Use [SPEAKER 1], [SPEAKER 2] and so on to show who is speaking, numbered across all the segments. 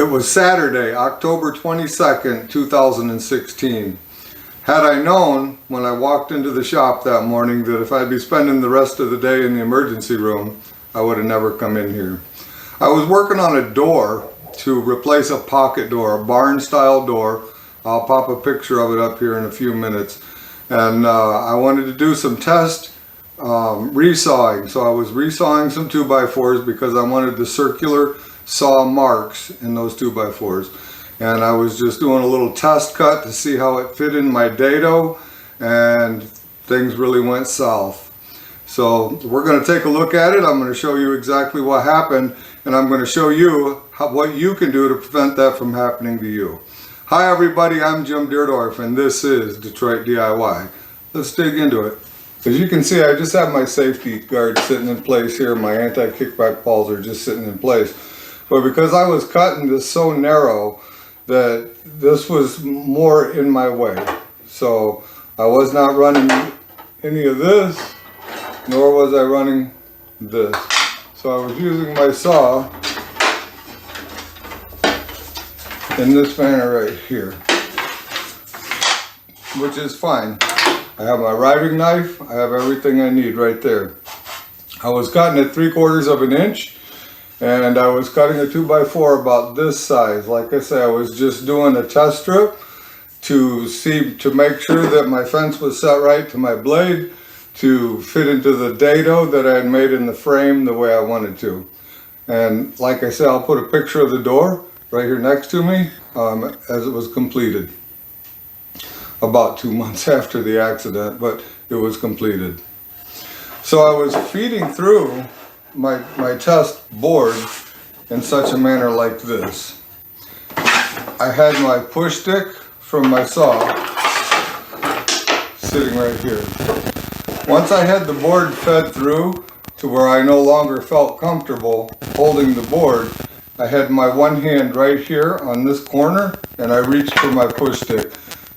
[SPEAKER 1] It was Saturday, October 22nd, 2016. Had I known when I walked into the shop that morning that if I'd be spending the rest of the day in the emergency room, I would have never come in here. I was working on a door to replace a pocket door, a barn style door. I'll pop a picture of it up here in a few minutes. And I wanted to do some test resawing. So I was resawing some 2x4s because I wanted the circular saw marks in those 2x4s. And I was just doing a little test cut to see how it fit in my dado, and things really went south. So we're going to take a look at it. I'm going to show you exactly what happened, and I'm going to show you what you can do to prevent that from happening to you. Hi everybody, I'm Jim Deerdorf, and this is Detroit DIY. Let's dig into it. As you can see, I just have my safety guard sitting in place here. My anti-kickback balls are just sitting in place. But because I was cutting this so narrow, that this was more in my way. So I was not running any of this, nor was I running this. So I was using my saw in this manner right here, which is fine. I have my riving knife, I have everything I need right there. I was cutting at 3/4 of an inch. And I was cutting a 2x4 about this size. Like I say, I was just doing a test strip to make sure that my fence was set right to my blade to fit into the dado that I had made in the frame the way I wanted to. And like I said, I'll put a picture of the door right here next to me as it was completed. About 2 months after the accident, but it was completed. So I was feeding through my test board in such a manner like this. I had my push stick from my saw sitting right here. Once I had the board fed through to where I no longer felt comfortable holding the board, I had my one hand right here on this corner and I reached for my push stick.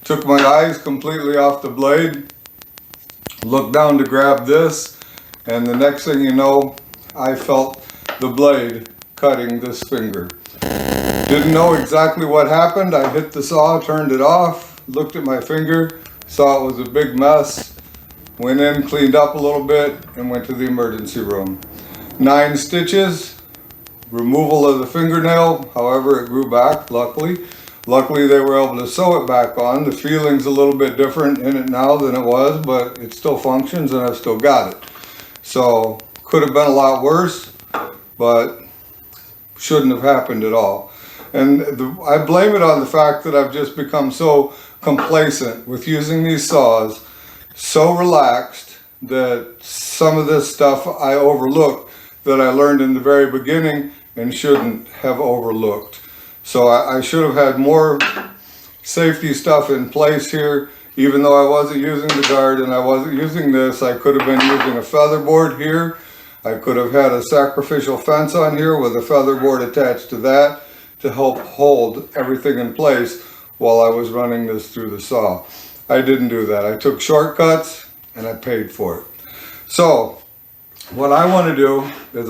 [SPEAKER 1] Took my eyes completely off the blade, looked down to grab this, and the next thing you know, I felt the blade cutting this finger. Didn't know exactly what happened. I hit the saw, turned it off, looked at my finger, saw it was a big mess, went in, cleaned up a little bit, and went to the emergency room. 9 stitches, removal of the fingernail, however it grew back, luckily. Luckily they were able to sew it back on. The feeling's a little bit different in it now than it was, but it still functions and I've still got it. So, could have been a lot worse, but shouldn't have happened at all. And I blame it on the fact that I've just become so complacent with using these saws, so relaxed that some of this stuff I overlooked that I learned in the very beginning and shouldn't have overlooked. So I should have had more safety stuff in place here. Even though I wasn't using the guard and I wasn't using this, I could have been using a feather board here. I could have had a sacrificial fence on here with a feather board attached to that to help hold everything in place while I was running this through the saw. I didn't do that. I took shortcuts and I paid for it. So what I want to do is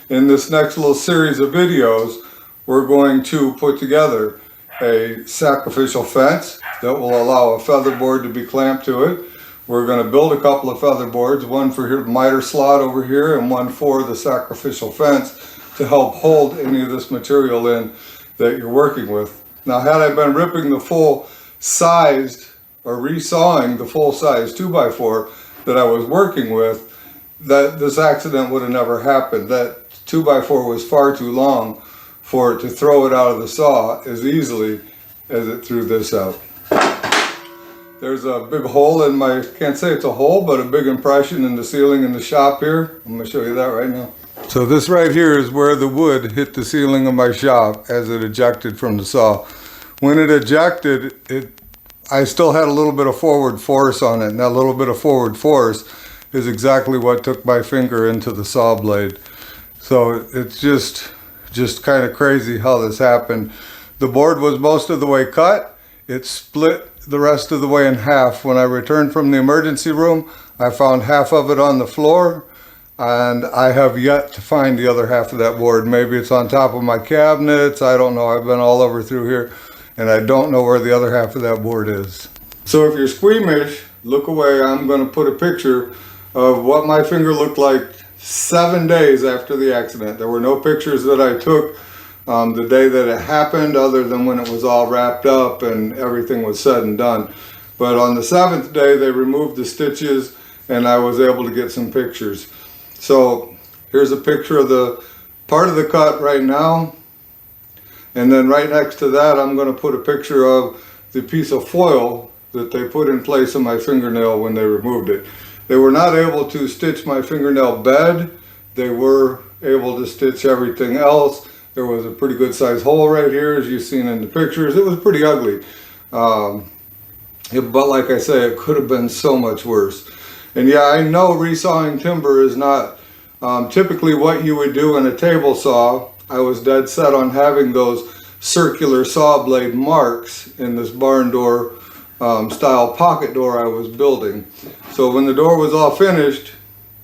[SPEAKER 1] in this next little series of videos, we're going to put together a sacrificial fence that will allow a feather board to be clamped to it. We're going to build a couple of feather boards, one for the miter slot over here and one for the sacrificial fence to help hold any of this material in that you're working with. Now, had I been ripping the full sized or resawing the full size 2x4 that I was working with, this accident would have never happened. That 2x4 was far too long for it to throw it out of the saw as easily as it threw this out. There's a big hole in my, can't say it's a hole, but a big impression in the ceiling in the shop here. I'm going to show you that right now. So this right here is where the wood hit the ceiling of my shop as it ejected from the saw. When it ejected, I still had a little bit of forward force on it, and that little bit of forward force is exactly what took my finger into the saw blade. So it's just kind of crazy how this happened. The board was most of the way cut. It split the rest of the way in half. When I returned from the emergency room, I found half of it on the floor. and I have yet to find the other half of that board. Maybe it's on top of my cabinets, I don't know. I've been all over through here and I don't know where the other half of that board is. So if you're squeamish, look away. I'm going to put a picture of what my finger looked like 7 days after the accident. There were no pictures that I took the day that it happened, other than when it was all wrapped up and everything was said and done. But on the 7th day, they removed the stitches and I was able to get some pictures. So here's a picture of the part of the cut right now. And then right next to that, I'm going to put a picture of the piece of foil that they put in place on my fingernail when they removed it. They were not able to stitch my fingernail bed. They were able to stitch everything else. There was a pretty good sized hole right here, as you've seen in the pictures. It was pretty ugly. But like I say, it could have been so much worse. And yeah, I know resawing timber is not typically what you would do in a table saw. I was dead set on having those circular saw blade marks in this barn door style pocket door I was building. So when the door was all finished,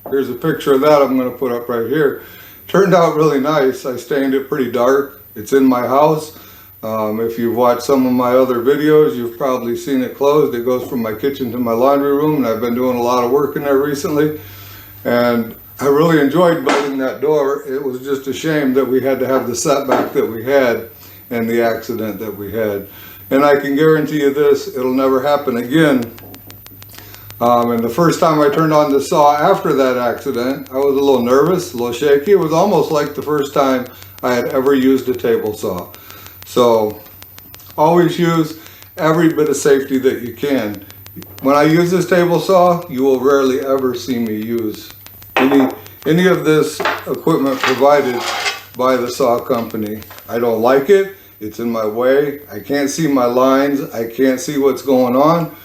[SPEAKER 1] here's a picture of that I'm going to put up right here. Turned out really nice. I stained it pretty dark. It's in my house. If you've watched some of my other videos, you've probably seen it closed. It goes from my kitchen to my laundry room, and I've been doing a lot of work in there recently. And I really enjoyed building that door. It was just a shame that we had to have the setback that we had and the accident that we had. And I can guarantee you this, it'll never happen again. And the first time I turned on the saw after that accident, I was a little nervous, a little shaky. It was almost like the first time I had ever used a table saw. So always use every bit of safety that you can. When I use this table saw, you will rarely ever see me use any of this equipment provided by the saw company. I don't like it. It's in my way. I can't see my lines. I can't see what's going on.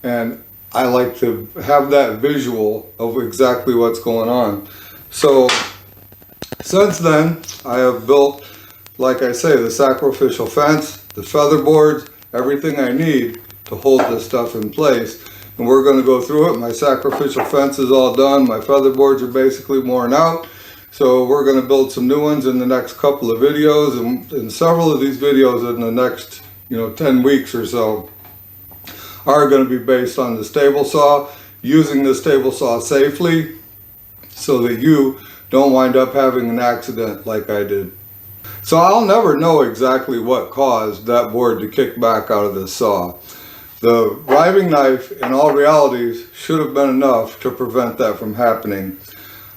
[SPEAKER 1] And I like to have that visual of exactly what's going on. So since then, I have built, like I say, the sacrificial fence, the feather boards, everything I need to hold this stuff in place. And we're going to go through it. My sacrificial fence is all done. My feather boards are basically worn out. So we're going to build some new ones in the next couple of videos, and several of these videos in the next 10 weeks or so are going to be based on the table saw, using this table saw safely so that you don't wind up having an accident like I did. So I'll never know exactly what caused that board to kick back out of this saw. The riving knife, in all realities, should have been enough to prevent that from happening.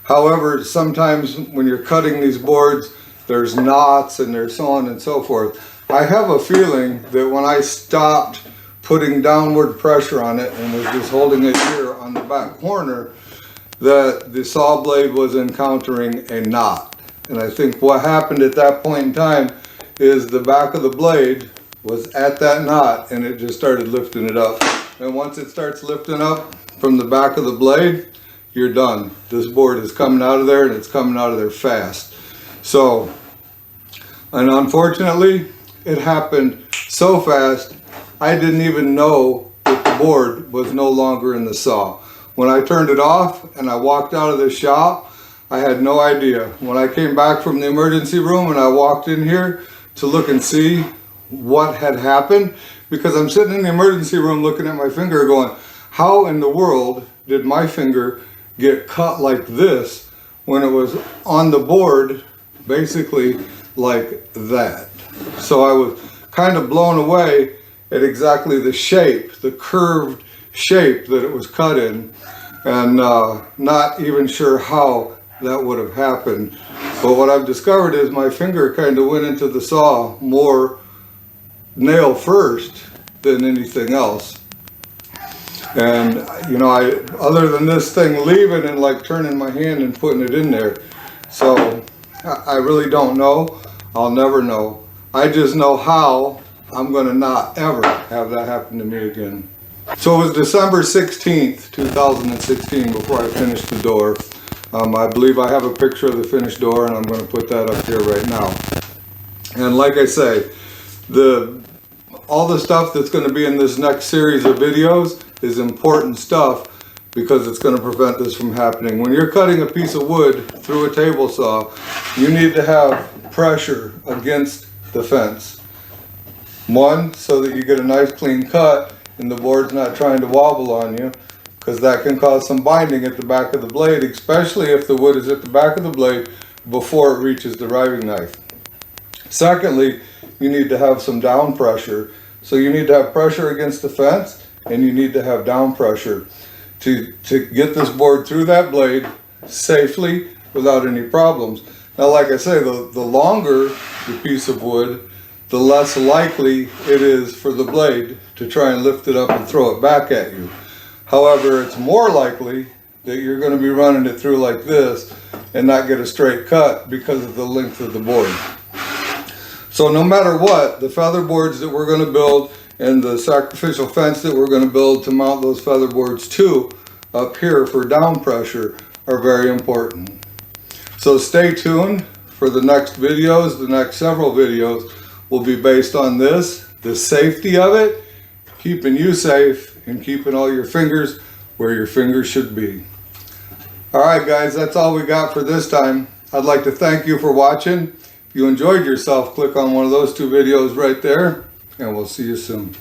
[SPEAKER 1] However, sometimes when you're cutting these boards, there's knots and there's so on and so forth. I have a feeling that when I stopped putting downward pressure on it and was just holding it here on the back corner, that the saw blade was encountering a knot. And I think what happened at that point in time is the back of the blade was at that knot and it just started lifting it up. And once it starts lifting up from the back of the blade, you're done. This board is coming out of there, and it's coming out of there fast. So, and unfortunately, it happened so fast, I didn't even know that the board was no longer in the saw. When I turned it off and I walked out of the shop, I had no idea. When I came back from the emergency room and I walked in here to look and see what had happened, because I'm sitting in the emergency room looking at my finger going, how in the world did my finger get cut like this when it was on the board basically like that? So I was kind of blown away at exactly the shape, the curved shape that it was cut in, and not even sure how that would have happened. But what I've discovered is my finger kind of went into the saw more nail first than anything else. And other than this thing leaving and like turning my hand and putting it in there. So I really don't know. I'll never know. I just know how I'm going to not ever have that happen to me again. So it was December 16th, 2016 before I finished the door. I believe I have a picture of the finished door, and I'm going to put that up here right now. And like I say, all the stuff that's going to be in this next series of videos is important stuff because it's going to prevent this from happening. When you're cutting a piece of wood through a table saw, you need to have pressure against the fence. One, so that you get a nice clean cut and the board's not trying to wobble on you, because that can cause some binding at the back of the blade, especially if the wood is at the back of the blade before it reaches the riving knife. Secondly, you need to have some down pressure. So you need to have pressure against the fence, and you need to have down pressure to get this board through that blade safely without any problems. Now, like I say, the longer the piece of wood, the less likely it is for the blade to try and lift it up and throw it back at you. However, it's more likely that you're going to be running it through like this and not get a straight cut because of the length of the board. So no matter what, the feather boards that we're going to build and the sacrificial fence that we're going to build to mount those feather boards to up here for down pressure are very important. So stay tuned for the next videos. The next several videos will be based on this, the safety of it, keeping you safe and keeping all your fingers where your fingers should be. Alright guys, that's all we got for this time. I'd like to thank you for watching. If you enjoyed yourself, click on one of those two videos right there, and we'll see you soon.